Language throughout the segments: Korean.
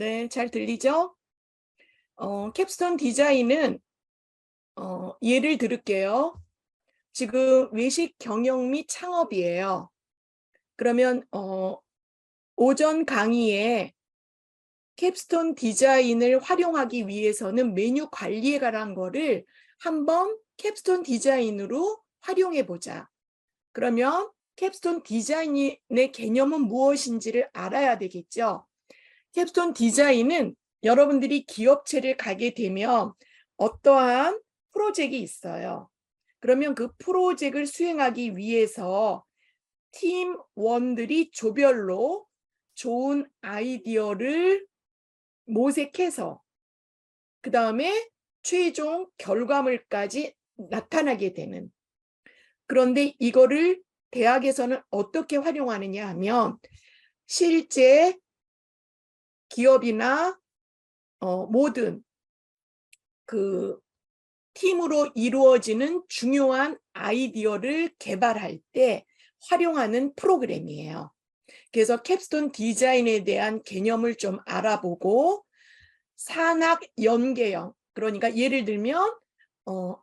네, 잘 들리죠? 캡스톤 디자인은 예를 들을게요. 지금 외식 경영 및 창업이에요. 그러면 오전 강의에 캡스톤 디자인을 활용하기 위해서는 메뉴 관리에 관한 거를 한번 캡스톤 디자인으로 활용해 보자. 그러면 캡스톤 디자인의 개념은 무엇인지를 알아야 되겠죠. 캡스톤 디자인은 여러분들이 기업체를 가게 되면 어떠한 프로젝트가 있어요. 그러면 그 프로젝트를 수행하기 위해서 팀원들이 조별로 좋은 아이디어를 모색해서 그 다음에 최종 결과물까지 나타나게 되는. 그런데 이거를 대학에서는 어떻게 활용하느냐 하면 실제 기업이나 모든 그 팀으로 이루어지는 중요한 아이디어를 개발할 때 활용하는 프로그램이에요. 그래서 캡스톤 디자인에 대한 개념을 좀 알아보고 산학 연계형, 그러니까 예를 들면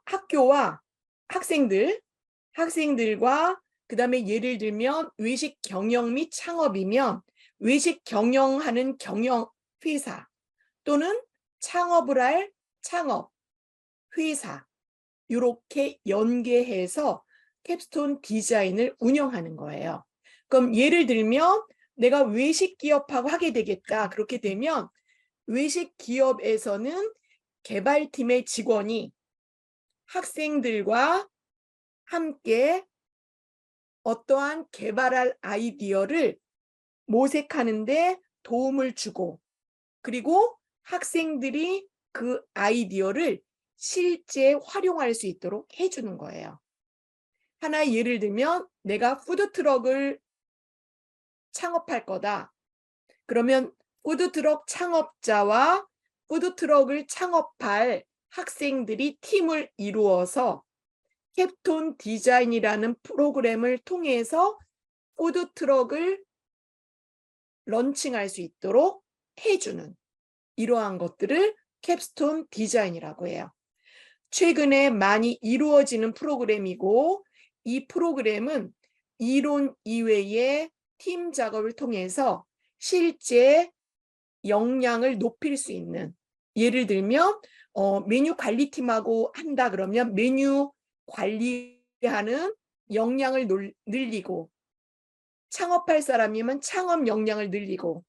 학교와 학생들과 그다음에 예를 들면 외식 경영 및 창업이면 외식 경영하는 경영 회사 또는 창업을 할 창업 회사 이렇게 연계해서 캡스톤 디자인을 운영하는 거예요. 그럼 예를 들면 내가 외식 기업하고 하게 되겠다. 그렇게 되면 외식 기업에서는 개발팀의 직원이 학생들과 함께 어떠한 개발할 아이디어를 모색하는데 도움을 주고 그리고 학생들이 그 아이디어를 실제 활용할 수 있도록 해주는 거예요. 하나 예를 들면 내가 푸드트럭을 창업할 거다. 그러면 푸드트럭 창업자와 푸드트럭을 창업할 학생들이 팀을 이루어서 캡스톤 디자인이라는 프로그램을 통해서 푸드트럭을 런칭할 수 있도록 해주는 이러한 것들을 캡스톤 디자인이라고 해요. 최근에 많이 이루어지는 프로그램이고 이 프로그램은 이론 이외의 팀 작업을 통해서 실제 역량을 높일 수 있는 예를 들면 메뉴 관리팀하고 한다 그러면 메뉴 관리하는 역량을 늘리고 창업할 사람이면 창업 역량을 늘리고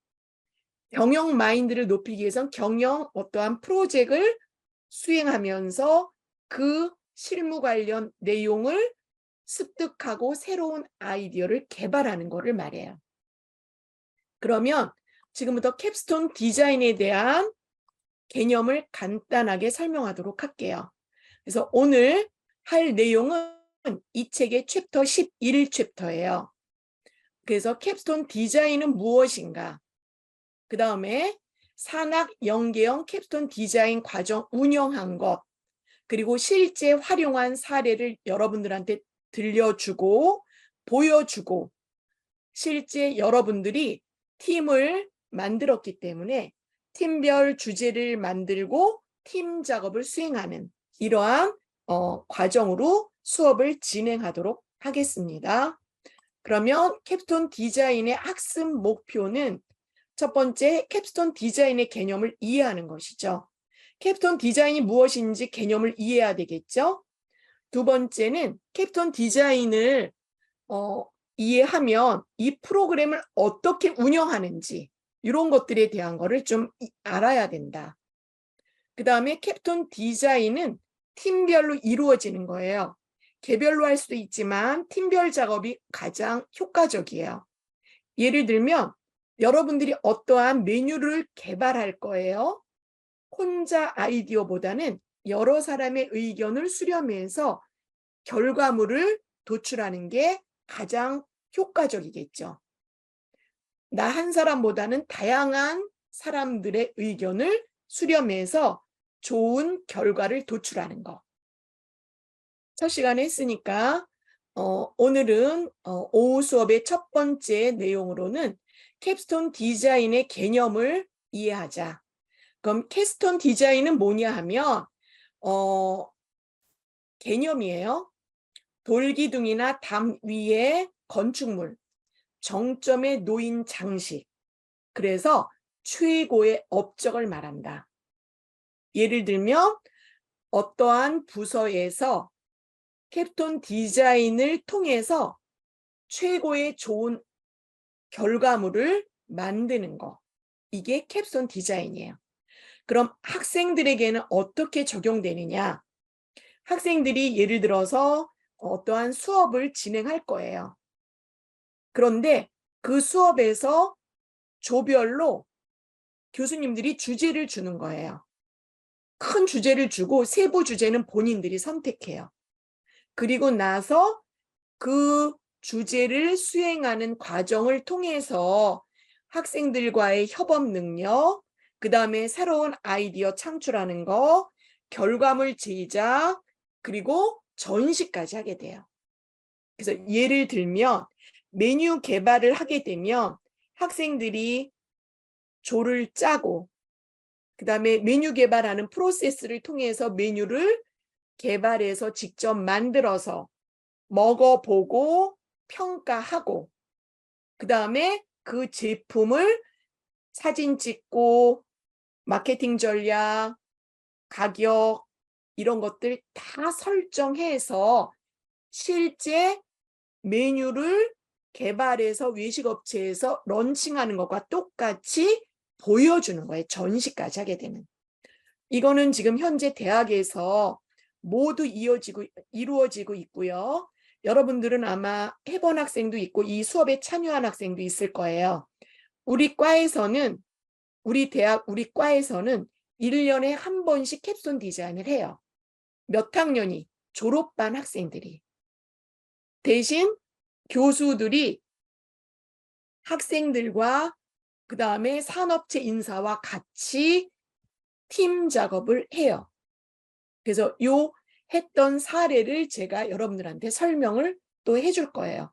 경영 마인드를 높이기 위해서는 경영 어떠한 프로젝트를 수행하면서 그 실무 관련 내용을 습득하고 새로운 아이디어를 개발하는 것을 말해요. 그러면 지금부터 캡스톤 디자인에 대한 개념을 간단하게 설명하도록 할게요. 그래서 오늘 할 내용은 이 책의 챕터 11챕터예요. 그래서 캡스톤 디자인은 무엇인가? 그 다음에 산학 연계형 캡스톤 디자인 과정 운영한 것, 그리고 실제 활용한 사례를 여러분들한테 들려주고 보여주고 실제 여러분들이 팀을 만들었기 때문에 팀별 주제를 만들고 팀 작업을 수행하는 이러한 과정으로 수업을 진행하도록 하겠습니다. 그러면 캡스톤 디자인의 학습 목표는 첫 번째, 캡스톤 디자인의 개념을 이해하는 것이죠. 캡스톤 디자인이 무엇인지 개념을 이해해야 되겠죠. 두 번째는 캡스톤 디자인을 이해하면 이 프로그램을 어떻게 운영하는지 이런 것들에 대한 거를 좀 알아야 된다. 그 다음에 캡스톤 디자인은 팀별로 이루어지는 거예요. 개별로 할 수도 있지만 팀별 작업이 가장 효과적이에요. 예를 들면 여러분들이 어떠한 메뉴를 개발할 거예요. 혼자 아이디어보다는 여러 사람의 의견을 수렴해서 결과물을 도출하는 게 가장 효과적이겠죠. 나 한 사람보다는 다양한 사람들의 의견을 수렴해서 좋은 결과를 도출하는 거. 첫 시간에 했으니까 오늘은 오후 수업의 첫 번째 내용으로는 캡스톤 디자인의 개념을 이해하자. 그럼 캡스톤 디자인은 뭐냐 하면 개념이에요. 돌기둥이나 담 위에 건축물, 정점에 놓인 장식. 그래서 최고의 업적을 말한다. 예를 들면 어떠한 부서에서 캡스톤 디자인을 통해서 최고의 좋은 결과물을 만드는 거. 이게 캡스톤 디자인이에요. 그럼 학생들에게는 어떻게 적용되느냐? 학생들이 예를 들어서 어떠한 수업을 진행할 거예요. 그런데 그 수업에서 조별로 교수님들이 주제를 주는 거예요. 큰 주제를 주고 세부 주제는 본인들이 선택해요. 그리고 나서 그 주제를 수행하는 과정을 통해서 학생들과의 협업 능력, 그 다음에 새로운 아이디어 창출하는 거, 결과물 제작, 그리고 전시까지 하게 돼요. 그래서 예를 들면 메뉴 개발을 하게 되면 학생들이 조를 짜고 그 다음에 메뉴 개발하는 프로세스를 통해서 메뉴를 개발해서 직접 만들어서 먹어보고 평가하고 그 다음에 그 제품을 사진 찍고 마케팅 전략, 가격 이런 것들 다 설정해서 실제 메뉴를 개발해서 외식업체에서 런칭하는 것과 똑같이 보여주는 거예요. 전시까지 하게 되면. 이거는 지금 현재 대학에서 모두 이루어지고 있고요. 여러분들은 아마 해본 학생도 있고 이 수업에 참여한 학생도 있을 거예요. 우리 과에서는 1년에 한 번씩 캡스톤 디자인을 해요. 몇 학년이? 졸업반 학생들이. 대신 교수들이 학생들과 그 다음에 산업체 인사와 같이 팀 작업을 해요. 그래서 요 했던 사례를 제가 여러분들한테 설명을 또 해줄 거예요.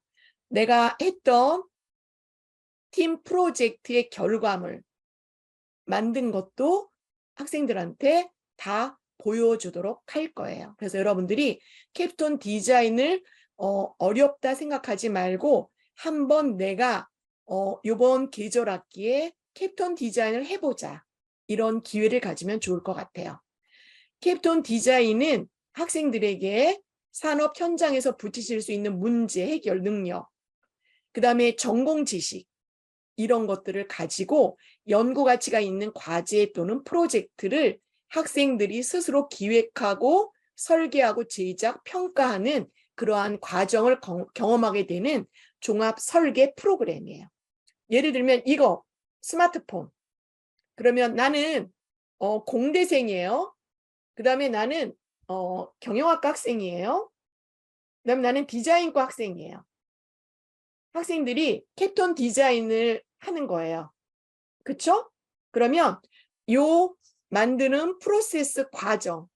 내가 했던 팀 프로젝트의 결과물 만든 것도 학생들한테 다 보여주도록 할 거예요. 그래서 여러분들이 캡스톤 디자인을 어렵다 생각하지 말고 한번 내가 이번 계절 학기에 캡스톤 디자인을 해보자. 이런 기회를 가지면 좋을 것 같아요. 캡스톤 디자인은 학생들에게 산업 현장에서 부딪힐 수 있는 문제 해결 능력, 그 다음에 전공 지식 이런 것들을 가지고 연구 가치가 있는 과제 또는 프로젝트를 학생들이 스스로 기획하고 설계하고 제작, 평가하는 그러한 과정을 경험하게 되는 종합 설계 프로그램이에요. 예를 들면 이거 스마트폰. 그러면 나는 공대생이에요. 그 다음에 나는 경영학과 학생이에요. 그 다음에 나는 디자인과 학생이에요. 학생들이 캡스톤 디자인을 하는 거예요. 그쵸? 그러면 요 만드는 프로세스 과정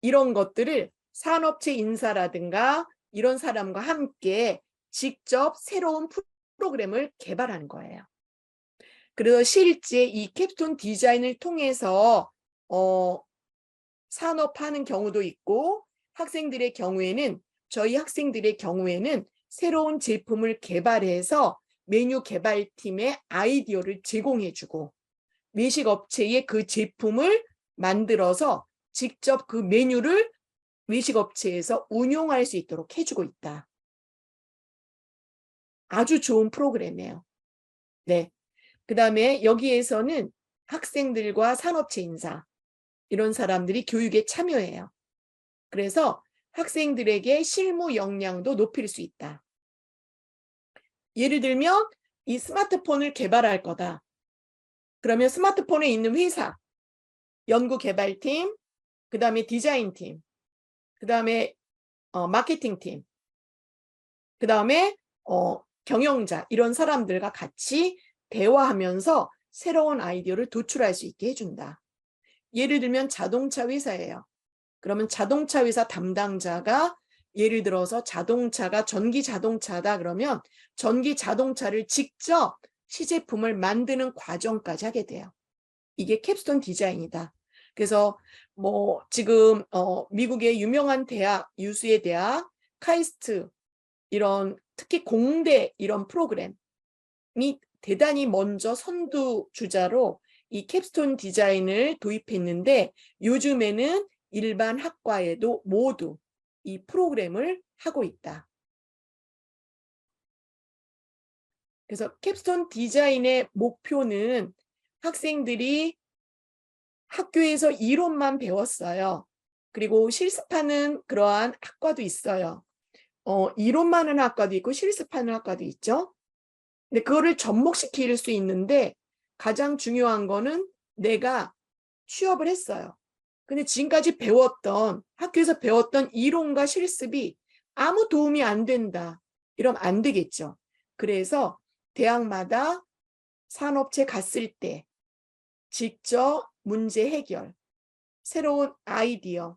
이런 것들을 산업체 인사라든가 이런 사람과 함께 직접 새로운 프로그램을 개발하는 거예요. 그래서 실제 이 캡스톤 디자인을 통해서 산업하는 경우도 있고 학생들의 경우에는 저희 학생들의 경우에는 새로운 제품을 개발해서 메뉴 개발팀에 아이디어를 제공해주고 외식업체에 그 제품을 만들어서 직접 그 메뉴를 외식업체에서 운용할 수 있도록 해주고 있다. 아주 좋은 프로그램이에요. 네. 그 다음에 여기에서는 학생들과 산업체 인사 이런 사람들이 교육에 참여해요. 그래서 학생들에게 실무 역량도 높일 수 있다. 예를 들면 이 스마트폰을 개발할 거다. 그러면 스마트폰에 있는 회사, 연구개발팀, 그 다음에 디자인팀, 그 다음에 마케팅팀, 그 다음에 경영자 이런 사람들과 같이 대화하면서 새로운 아이디어를 도출할 수 있게 해준다. 예를 들면 자동차 회사예요. 그러면 자동차 회사 담당자가 예를 들어서 자동차가 전기 자동차다 그러면 전기 자동차를 직접 시제품을 만드는 과정까지 하게 돼요. 이게 캡스톤 디자인이다. 그래서 뭐 지금 미국의 유명한 대학, 유수의 대학, 카이스트 이런 특히 공대 이런 프로그램이 대단히 먼저 선두주자로 이 캡스톤 디자인을 도입했는데 요즘에는 일반 학과에도 모두 이 프로그램을 하고 있다. 그래서 캡스톤 디자인의 목표는 학생들이 학교에서 이론만 배웠어요. 그리고 실습하는 그러한 학과도 있어요. 이론만 하는 학과도 있고 실습하는 학과도 있죠. 근데 그거를 접목시킬 수 있는데 가장 중요한 거는 내가 취업을 했어요. 근데 지금까지 배웠던 학교에서 배웠던 이론과 실습이 아무 도움이 안 된다. 이러면 안 되겠죠. 그래서 대학마다 산업체 갔을 때 직접 문제 해결, 새로운 아이디어,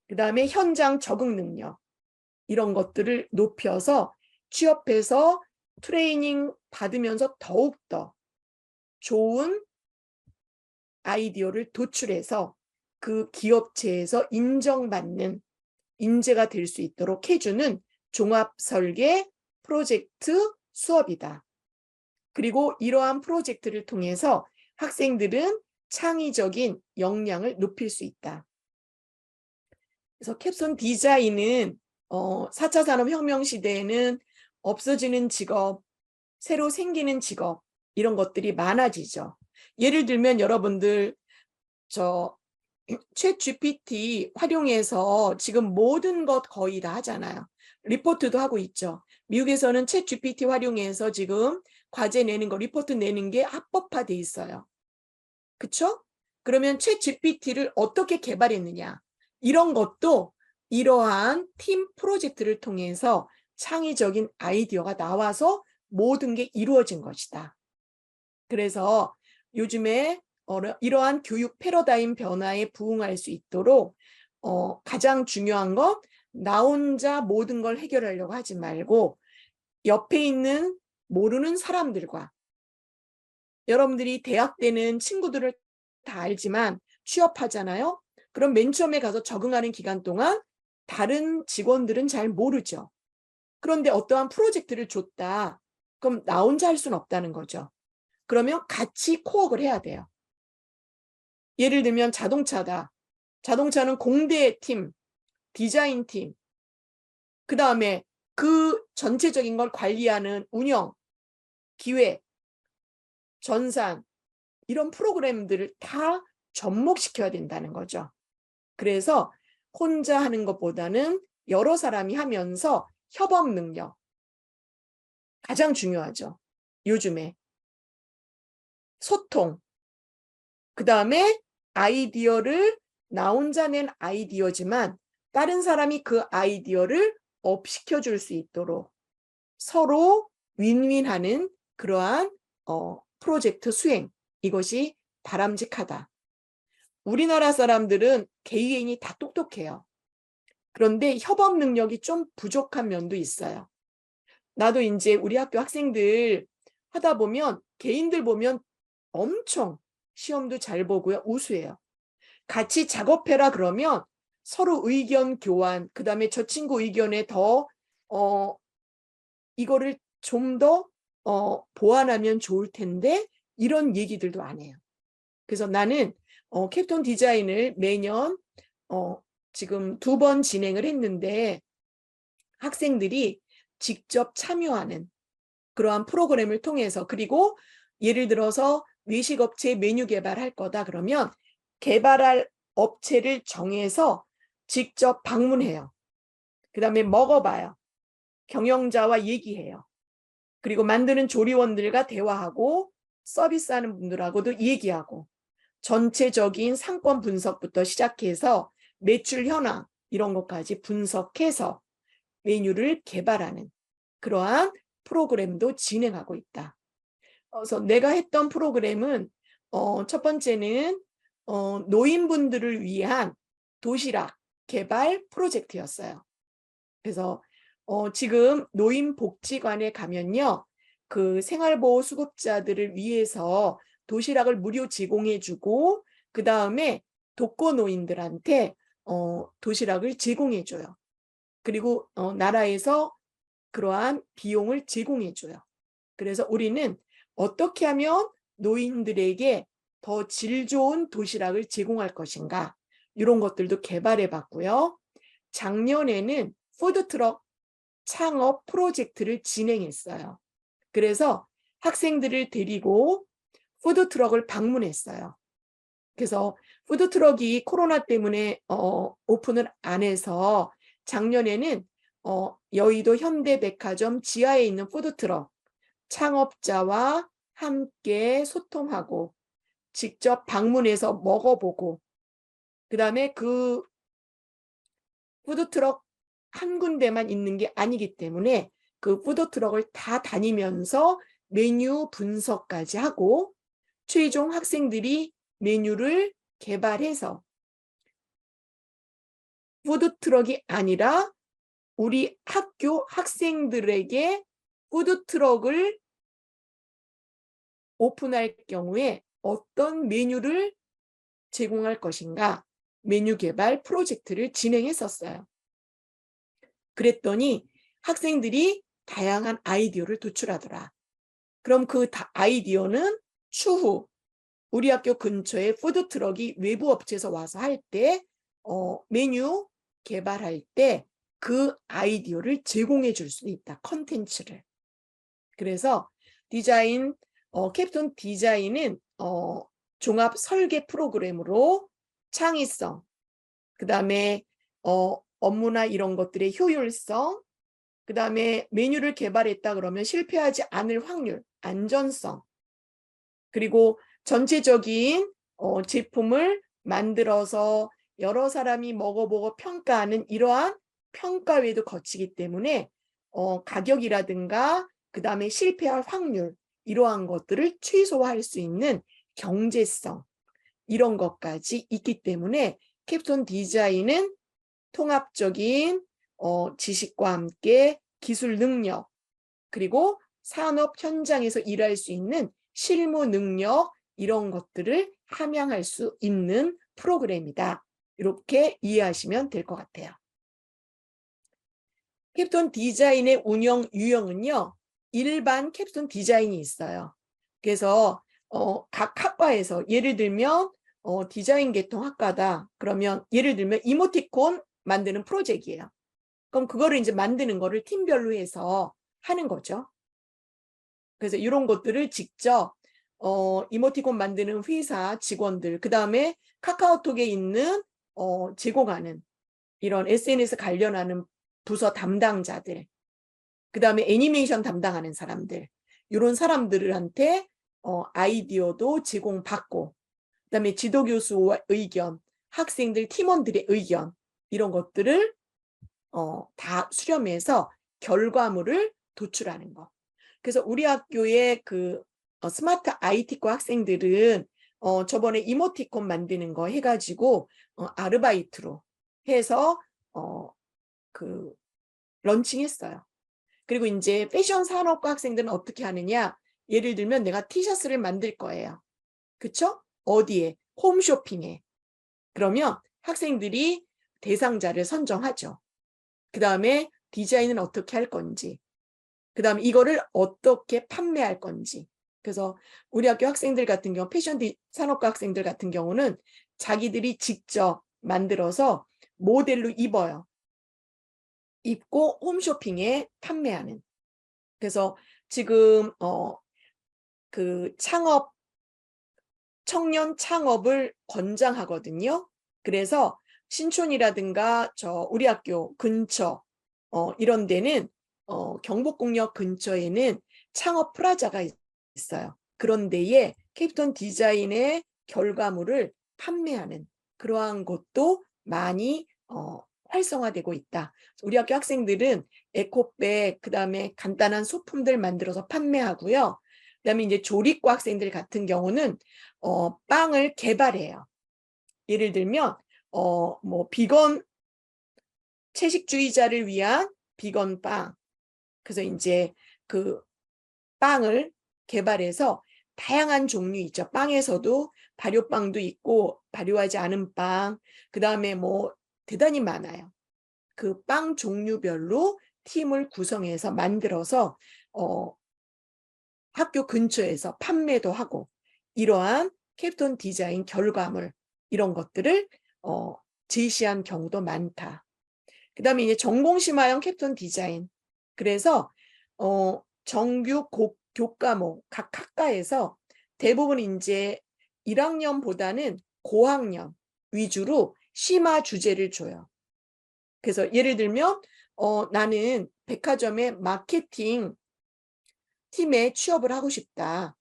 그다음에 현장 적응 능력 이런 것들을 높여서 취업해서 트레이닝 받으면서 더욱더 좋은 아이디어를 도출해서 그 기업체에서 인정받는 인재가 될 수 있도록 해주는 종합설계 프로젝트 수업이다. 그리고 이러한 프로젝트를 통해서 학생들은 창의적인 역량을 높일 수 있다. 그래서 캡스톤 디자인은 4차 산업혁명 시대에는 없어지는 직업, 새로 생기는 직업 이런 것들이 많아지죠. 예를 들면 여러분들 챗 GPT 활용해서 지금 모든 것 거의 다 하잖아요. 리포트도 하고 있죠. 미국에서는 챗 GPT 활용해서 지금 과제 내는 거, 리포트 내는 게 합법화돼 있어요. 그렇죠? 그러면 챗 GPT를 어떻게 개발했느냐? 이런 것도 이러한 팀 프로젝트를 통해서 창의적인 아이디어가 나와서 모든 게 이루어진 것이다. 그래서 요즘에 이러한 교육 패러다임 변화에 부응할 수 있도록 가장 중요한 건 나 혼자 모든 걸 해결하려고 하지 말고 옆에 있는 모르는 사람들과 여러분들이 대학 때는 친구들을 다 알지만 취업하잖아요. 그럼 맨 처음에 가서 적응하는 기간 동안 다른 직원들은 잘 모르죠. 그런데 어떠한 프로젝트를 줬다. 그럼 나 혼자 할 수는 없다는 거죠. 그러면 같이 코업을 해야 돼요. 예를 들면 자동차다. 자동차는 공대 팀, 디자인 팀, 그 다음에 그 전체적인 걸 관리하는 운영, 기획, 전산 이런 프로그램들을 다 접목시켜야 된다는 거죠. 그래서 혼자 하는 것보다는 여러 사람이 하면서 협업 능력 가장 중요하죠. 요즘에 소통, 그 다음에 아이디어를 나 혼자 낸 아이디어지만 다른 사람이 그 아이디어를 업시켜줄 수 있도록 서로 윈윈하는 그러한 프로젝트 수행 이것이 바람직하다. 우리나라 사람들은 개개인이 다 똑똑해요. 그런데 협업 능력이 좀 부족한 면도 있어요. 나도 이제 우리 학교 학생들 하다 보면 개인들 보면 엄청 시험도 잘 보고요. 우수해요. 같이 작업해라 그러면 서로 의견 교환, 그 다음에 저 친구 의견에 더 이거를 좀 더 보완하면 좋을 텐데 이런 얘기들도 안 해요. 그래서 나는 캡스톤 디자인을 매년 지금 2번 진행을 했는데 학생들이 직접 참여하는 그러한 프로그램을 통해서 그리고 예를 들어서 외식업체 메뉴 개발할 거다 그러면 개발할 업체를 정해서 직접 방문해요. 그 다음에 먹어봐요. 경영자와 얘기해요. 그리고 만드는 조리원들과 대화하고 서비스하는 분들하고도 얘기하고 전체적인 상권 분석부터 시작해서 매출 현황 이런 것까지 분석해서 메뉴를 개발하는 그러한 프로그램도 진행하고 있다. 그래서 내가 했던 프로그램은 첫 번째는 노인분들을 위한 도시락 개발 프로젝트였어요. 그래서 지금 노인복지관에 가면요. 그 생활보호수급자들을 위해서 도시락을 무료 제공해주고 그 다음에 독거노인들한테 도시락을 제공해줘요. 그리고 나라에서 그러한 비용을 제공해줘요. 그래서 우리는 어떻게 하면 노인들에게 더 질 좋은 도시락을 제공할 것인가 이런 것들도 개발해 봤고요. 작년에는 푸드트럭 창업 프로젝트를 진행했어요. 그래서 학생들을 데리고 푸드트럭을 방문했어요. 그래서 푸드트럭이 코로나 때문에 오픈을 안 해서 작년에는 여의도 현대백화점 지하에 있는 푸드트럭 창업자와 함께 소통하고 직접 방문해서 먹어보고 그다음에 그 푸드트럭 한 군데만 있는 게 아니기 때문에 그 푸드트럭을 다 다니면서 메뉴 분석까지 하고 최종 학생들이 메뉴를 개발해서 푸드트럭이 아니라 우리 학교 학생들에게 푸드트럭을 오픈할 경우에 어떤 메뉴를 제공할 것인가 메뉴 개발 프로젝트를 진행했었어요. 그랬더니 학생들이 다양한 아이디어를 도출하더라. 그럼 그 아이디어는 추후 우리 학교 근처에 푸드트럭이 외부 업체에서 와서 할 때 메뉴 개발할 때 그 아이디어를 제공해 줄 수 있다. 컨텐츠를. 그래서 디자인 캡스톤 디자인은 종합 설계 프로그램으로 창의성, 그 다음에 업무나 이런 것들의 효율성, 그 다음에 메뉴를 개발했다 그러면 실패하지 않을 확률, 안전성, 그리고 전체적인 제품을 만들어서 여러 사람이 먹어보고 평가하는 이러한 평가회도 거치기 때문에 가격이라든가 그 다음에 실패할 확률 이러한 것들을 최소화할 수 있는 경제성 이런 것까지 있기 때문에 캡스톤 디자인은 통합적인 지식과 함께 기술 능력 그리고 산업 현장에서 일할 수 있는 실무 능력 이런 것들을 함양할 수 있는 프로그램이다. 이렇게 이해하시면 될 것 같아요. 캡스톤 디자인의 운영 유형은요. 일반 캡스톤 디자인이 있어요. 그래서 각 학과에서 예를 들면 디자인 계통 학과다. 그러면 예를 들면 이모티콘 만드는 프로젝트예요. 그럼 그거를 이제 만드는 거를 팀별로 해서 하는 거죠. 그래서 이런 것들을 직접 이모티콘 만드는 회사 직원들, 그 다음에 카카오톡에 있는 제공하는 이런 SNS 관련하는 부서 담당자들, 그 다음에 애니메이션 담당하는 사람들, 이런 사람들한테 아이디어도 제공받고, 그 다음에 지도교수와 의견, 학생들 팀원들의 의견 이런 것들을 다 수렴해서 결과물을 도출하는 거. 그래서 우리 학교의 그 스마트 IT과 학생들은 저번에 이모티콘 만드는 거 해가지고 아르바이트로 해서 그 런칭했어요. 그리고 이제 패션 산업과 학생들은 어떻게 하느냐? 예를 들면 내가 티셔츠를 만들 거예요. 그쵸? 어디에? 홈쇼핑에. 그러면 학생들이 대상자를 선정하죠. 그 다음에 디자인은 어떻게 할 건지, 그 다음에 이거를 어떻게 판매할 건지. 그래서 우리 학교 학생들 같은 경우, 패션 산업과 학생들 같은 경우는 자기들이 직접 만들어서 모델로 입어요. 입고 홈쇼핑에 판매하는. 그래서 지금 그 창업, 청년 창업을 권장하거든요. 그래서 신촌이라든가 우리 학교 근처 이런 데는 경복궁역 근처에는 창업 프라자가 있어요. 그런 데에 캡스톤 디자인의 결과물을 판매하는 그러한 곳도 많이 활성화되고 있다. 우리 학교 학생들은 에코백, 그다음에 간단한 소품들 만들어서 판매하고요. 그다음에 이제 조리과 학생들 같은 경우는 빵을 개발해요. 예를 들면 뭐 비건 채식주의자를 위한 비건 빵. 그래서 이제 그 빵을 개발해서 다양한 종류 있죠. 빵에서도 발효빵도 있고 발효하지 않은 빵, 그다음에 뭐 대단히 많아요. 그 빵 종류별로 팀을 구성해서 만들어서 학교 근처에서 판매도 하고 이러한 캡스톤 디자인 결과물 이런 것들을 제시한 경우도 많다. 그다음에 이제 전공심화형 캡스톤 디자인. 그래서 정규 교과목 각 학과에서 대부분 이제 1학년보다는 고학년 위주로 심화 주제를 줘요. 그래서 예를 들면 나는 백화점의 마케팅 팀에 취업을 하고 싶다.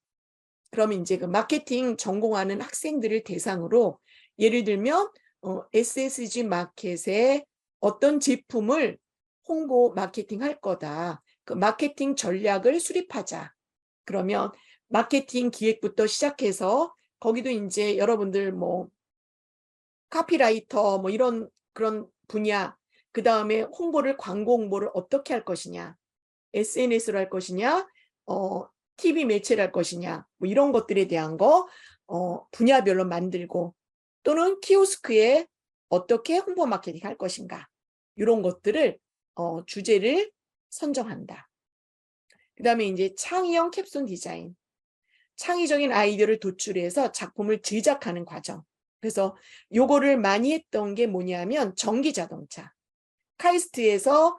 그러면 이제 그 마케팅 전공하는 학생들을 대상으로 예를 들면 SSG 마켓에 어떤 제품을 홍보 마케팅 할 거다. 그 마케팅 전략을 수립하자. 그러면 마케팅 기획부터 시작해서 거기도 이제 여러분들 뭐 카피라이터 뭐 이런 그런 분야, 그 다음에 홍보를 광고 홍보를 어떻게 할 것이냐, SNS로 할 것이냐, TV 매체를 할 것이냐, 뭐 이런 것들에 대한 거 분야별로 만들고 또는 키오스크에 어떻게 홍보 마케팅 할 것인가 이런 것들을 주제를 선정한다. 그 다음에 이제 창의형 캡스톤 디자인, 창의적인 아이디어를 도출해서 작품을 제작하는 과정. 그래서 요거를 많이 했던 게 뭐냐면 전기자동차. 카이스트에서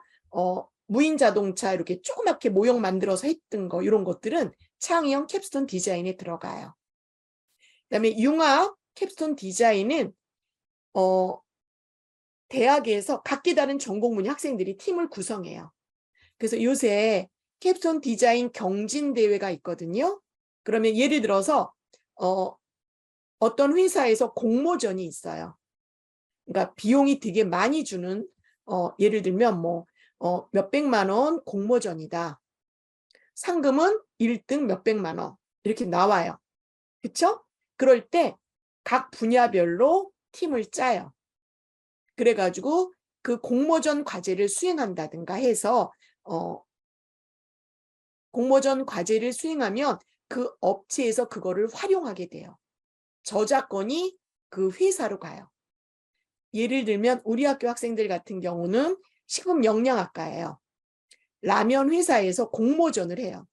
무인 자동차 이렇게 조그맣게 모형 만들어서 했던 거 이런 것들은 창의형 캡스톤 디자인에 들어가요. 그다음에 융합 캡스톤 디자인은 대학에서 각기 다른 전공 분야 학생들이 팀을 구성해요. 그래서 요새 캡스톤 디자인 경진 대회가 있거든요. 그러면 예를 들어서 어떤 회사에서 공모전이 있어요. 그러니까 비용이 되게 많이 주는 예를 들면 뭐 몇백만 원 공모전이다. 상금은 1등 몇백만 원 이렇게 나와요. 그렇죠? 그럴 때 각 분야별로 팀을 짜요. 그래가지고 그 공모전 과제를 수행한다든가 해서 공모전 과제를 수행하면 그 업체에서 그거를 활용하게 돼요. 저작권이 그 회사로 가요. 예를 들면 우리 학교 학생들 같은 경우는 식품영양학과예요. 라면 회사에서 공모전을 해요.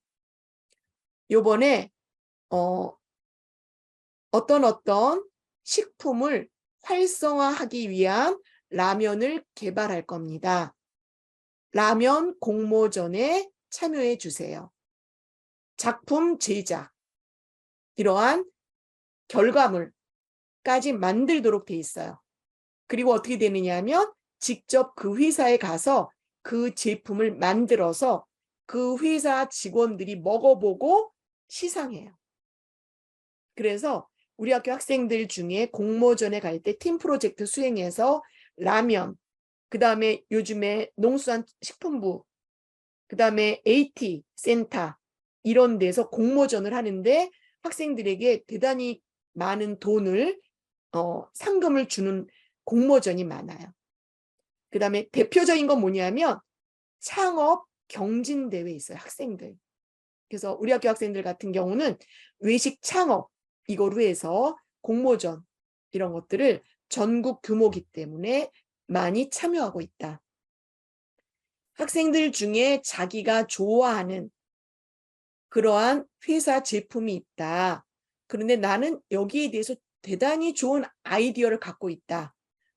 요번에 어떤 식품을 활성화하기 위한 라면을 개발할 겁니다. 라면 공모전에 참여해 주세요. 작품 제작, 이러한 결과물까지 만들도록 돼 있어요. 그리고 어떻게 되느냐 하면 직접 그 회사에 가서 그 제품을 만들어서 그 회사 직원들이 먹어보고 시상해요. 그래서 우리 학교 학생들 중에 공모전에 갈 때 팀 프로젝트 수행해서 라면, 그 다음에 요즘에 농수산식품부, 그 다음에 AT 센터 이런 데서 공모전을 하는데 학생들에게 대단히 많은 돈을 상금을 주는 공모전이 많아요. 그 다음에 대표적인 건 뭐냐면 창업 경진대회 있어요. 학생들. 그래서 우리 학교 학생들 같은 경우는 외식 창업 이거로 해서 공모전 이런 것들을 전국 규모이기 때문에 많이 참여하고 있다. 학생들 중에 자기가 좋아하는 그러한 회사 제품이 있다. 그런데 나는 여기에 대해서 대단히 좋은 아이디어를 갖고 있다.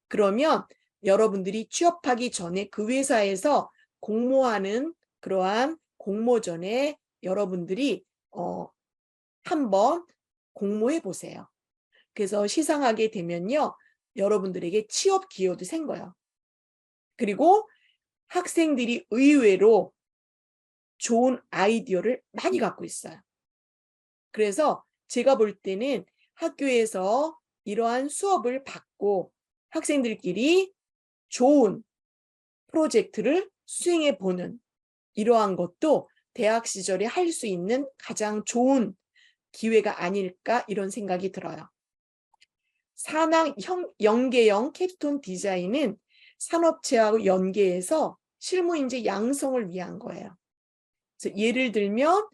그러면 여러분들이 취업하기 전에 그 회사에서 공모하는 그러한 공모전에 여러분들이 한번 공모해 보세요. 그래서 시상하게 되면요. 여러분들에게 취업 기회도 생겨요. 그리고 학생들이 의외로 좋은 아이디어를 많이 갖고 있어요. 그래서 제가 볼 때는 학교에서 이러한 수업을 받고 학생들끼리 좋은 프로젝트를 수행해 보는 이러한 것도 대학 시절에 할 수 있는 가장 좋은 기회가 아닐까 이런 생각이 들어요. 산학 연계형 캡스톤 디자인은 산업체하고 연계해서 실무인재 양성을 위한 거예요. 그래서 예를 들면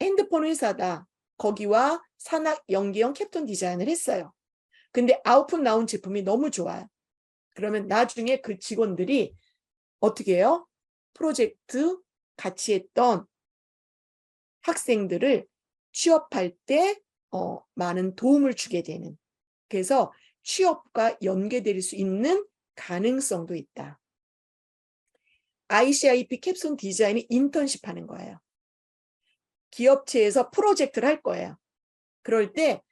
핸드폰 회사다. 거기와 산학 연계형 캡톤 디자인을 했어요. 근데 아웃풋 나온 제품이 너무 좋아요. 그러면 나중에 그 직원들이 어떻게 해요? 프로젝트 같이 했던 학생들을 취업할 때 많은 도움을 주게 되는. 그래서 취업과 연계될 수 있는 가능성도 있다. ICIP 캡손 디자인이 인턴십 하는 거예요. 기업체에서 프로젝트를 할 거예요. 그럴 때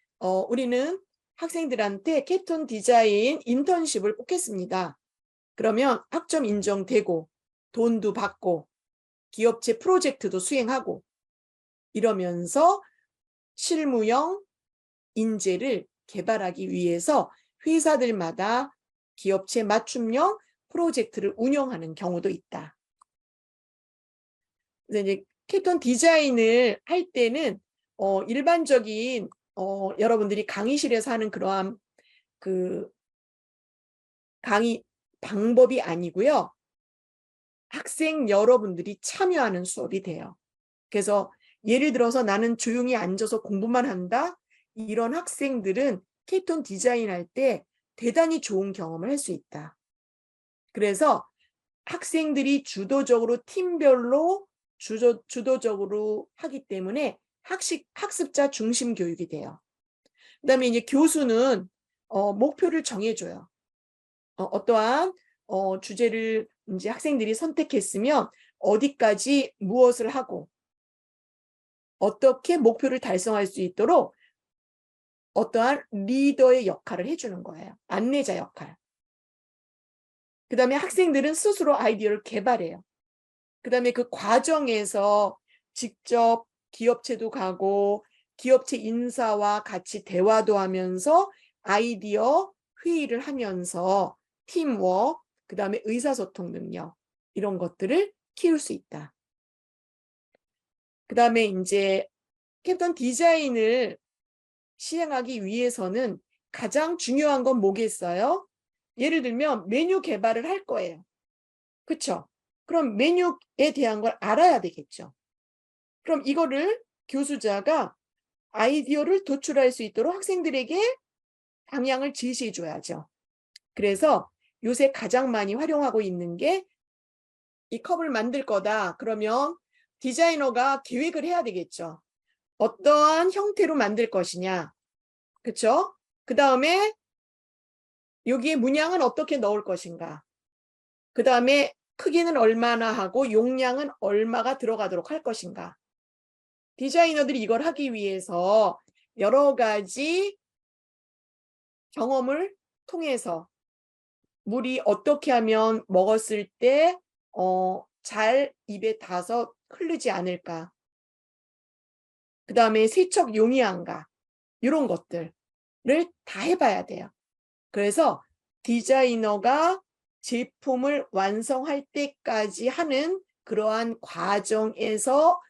우리는 학생들한테 캡톤 디자인 인턴십을 뽑겠습니다. 그러면 학점 인정되고 돈도 받고 기업체 프로젝트도 수행하고 이러면서 실무형 인재를 개발하기 위해서 회사들마다 기업체 맞춤형 프로젝트를 운영하는 경우도 있다. 그래서 이제 캡톤 디자인을 할 때는 일반적인 여러분들이 강의실에서 하는 그러한 그 강의 방법이 아니고요. 학생 여러분들이 참여하는 수업이 돼요. 그래서 예를 들어서 나는 조용히 앉아서 공부만 한다. 이런 학생들은 캡톤 디자인할 때 대단히 좋은 경험을 할 수 있다. 그래서 학생들이 주도적으로 팀별로 주도적으로 하기 때문에 학습자 중심 교육이 돼요. 그다음에 이제 교수는 목표를 정해줘요. 어떠한 주제를 이제 학생들이 선택했으면 어디까지 무엇을 하고 어떻게 목표를 달성할 수 있도록 어떠한 리더의 역할을 해주는 거예요. 안내자 역할. 그 다음에 학생들은 스스로 아이디어를 개발해요. 그 다음에 그 과정에서 직접 기업체도 가고 기업체 인사와 같이 대화도 하면서 아이디어 회의를 하면서 팀워크, 그 다음에 의사소통 능력 이런 것들을 키울 수 있다. 그 다음에 이제 캡톤 디자인을 시행하기 위해서는 가장 중요한 건 뭐겠어요? 예를 들면 메뉴 개발을 할 거예요. 그렇죠? 그럼 메뉴에 대한 걸 알아야 되겠죠. 그럼 이거를 교수자가 아이디어를 도출할 수 있도록 학생들에게 방향을 제시해 줘야죠. 그래서 요새 가장 많이 활용하고 있는 게 이 컵을 만들 거다. 그러면 디자이너가 계획을 해야 되겠죠. 어떠한 형태로 만들 것이냐. 그렇죠? 그 다음에 여기에 문양은 어떻게 넣을 것인가. 그 다음에 크기는 얼마나 하고 용량은 얼마가 들어가도록 할 것인가. 디자이너들이 이걸 하기 위해서 여러 가지 경험을 통해서 물이 어떻게 하면 먹었을 때 잘 입에 닿아서 흐르지 않을까. 그 다음에 세척 용이한가. 이런 것들을 다 해봐야 돼요. 그래서 디자이너가 제품을 완성할 때까지 하는 그러한 과정에서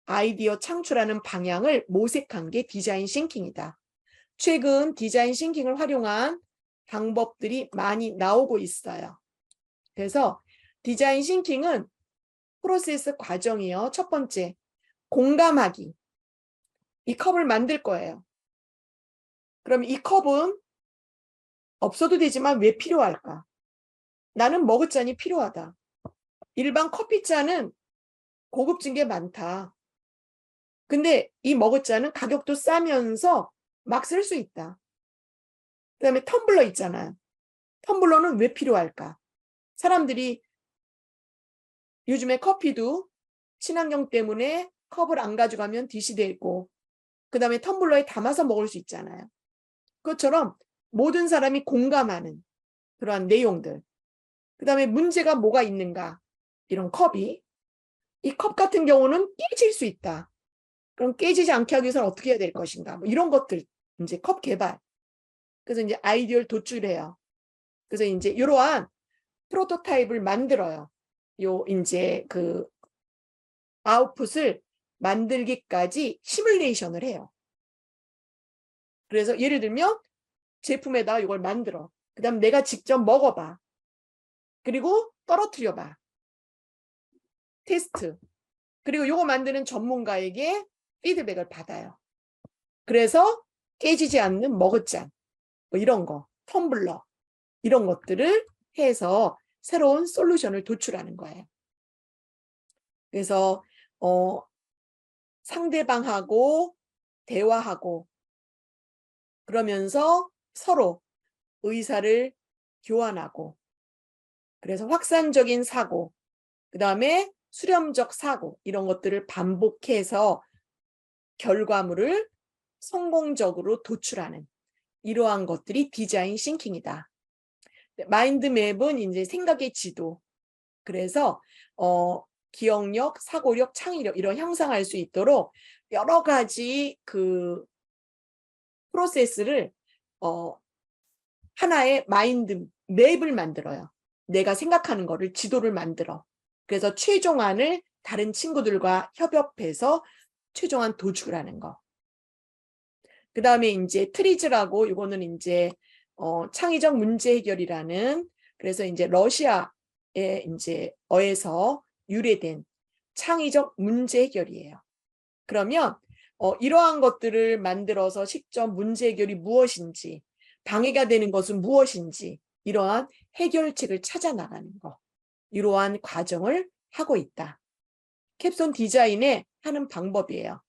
아이디어 창출하는 방향을 모색한 게 디자인 싱킹이다. 최근 디자인 싱킹을 활용한 방법들이 많이 나오고 있어요. 그래서 디자인 싱킹은 프로세스 과정이요. 첫 번째, 공감하기. 이 컵을 만들 거예요. 그럼 이 컵은 없어도 되지만 왜 필요할까? 나는 머그잔이 필요하다. 일반 커피잔은 고급진 게 많다. 근데 이 머그잔은 가격도 싸면서 막 쓸 수 있다. 그 다음에 텀블러 있잖아요. 텀블러는 왜 필요할까? 사람들이 요즘에 커피도 친환경 때문에 컵을 안 가져가면 디시되고 그 다음에 텀블러에 담아서 먹을 수 있잖아요. 그것처럼 모든 사람이 공감하는 그러한 내용들. 그 다음에 문제가 뭐가 있는가? 이런 컵이. 이 컵 같은 경우는 깨질 수 있다. 그럼 깨지지 않게 하기 위해서는 어떻게 해야 될 것인가? 뭐 이런 것들, 이제 컵 개발. 그래서 이제 아이디어를 도출해요. 그래서 이제 이러한 프로토타입을 만들어요. 요 이제 그 아웃풋을 만들기까지 시뮬레이션을 해요. 그래서 예를 들면 제품에다 이걸 만들어. 그 다음 내가 직접 먹어봐. 그리고 떨어뜨려봐. 테스트. 그리고 이거 만드는 전문가에게 피드백을 받아요. 그래서 깨지지 않는 머그잔, 뭐 이런 거, 텀블러, 이런 것들을 해서 새로운 솔루션을 도출하는 거예요. 그래서 상대방하고 대화하고 그러면서 서로 의사를 교환하고, 그래서 확산적인 사고, 그다음에 수렴적 사고, 이런 것들을 반복해서 결과물을 성공적으로 도출하는 이러한 것들이 디자인 싱킹이다. 마인드맵은 이제 생각의 지도. 그래서 기억력, 사고력, 창의력 이런 향상할 수 있도록 여러 가지 그 프로세스를 하나의 마인드 맵을 만들어요. 내가 생각하는 거를 지도를 만들어. 그래서 최종안을 다른 친구들과 협업해서 최종안 도출을 하는 거. 그 다음에 이제 트리즈라고, 이거는 이제 창의적 문제 해결이라는, 그래서 이제 러시아의 이제 어에서 유래된 창의적 문제 해결이에요. 그러면 이러한 것들을 만들어서 직접 문제 해결이 무엇인지, 방해가 되는 것은 무엇인지, 이러한 해결책을 찾아 나가는 거, 이러한 과정을 하고 있다. 캡손 디자인의 하는 방법이에요.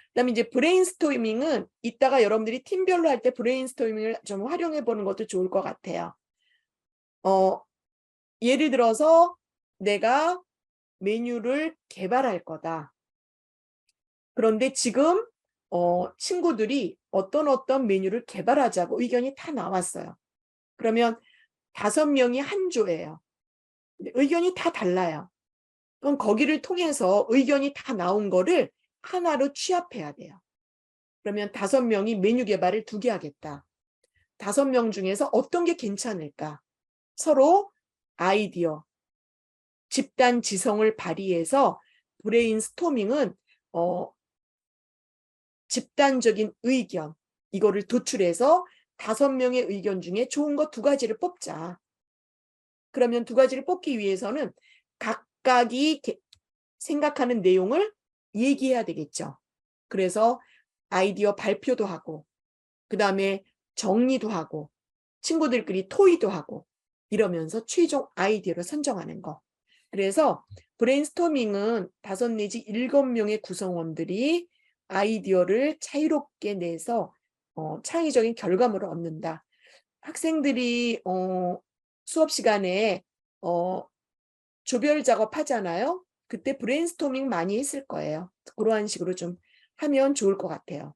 그다음에 이제 브레인스토밍은 이따가 여러분들이 팀별로 할 때 브레인스토밍을 좀 활용해 보는 것도 좋을 것 같아요. 예를 들어서 내가 메뉴를 개발할 거다. 그런데 지금 친구들이 어떤 메뉴를 개발하자고 의견이 다 나왔어요. 그러면 5명이 한 조예요. 의견이 다 달라요. 그럼 거기를 통해서 의견이 다 나온 거를 하나로 취합해야 돼요. 그러면 5명이 메뉴 개발을 2개 하겠다. 5명 중에서 어떤 게 괜찮을까? 서로 아이디어, 집단 지성을 발휘해서 브레인스토밍은 집단적인 의견, 이거를 도출해서 5명의 의견 중에 좋은 거 2가지를 뽑자. 그러면 2가지를 뽑기 위해서는 각각이 생각하는 내용을 얘기해야 되겠죠. 그래서 아이디어 발표도 하고, 그 다음에 정리도 하고, 친구들끼리 토의도 하고, 이러면서 최종 아이디어를 선정하는 거. 그래서 브레인스토밍은 5 내지 7명의 구성원들이 아이디어를 자유롭게 내서 창의적인 결과물을 얻는다. 학생들이 수업 시간에 조별 작업하잖아요. 그때 브레인스토밍 많이 했을 거예요. 그러한 식으로 좀 하면 좋을 것 같아요.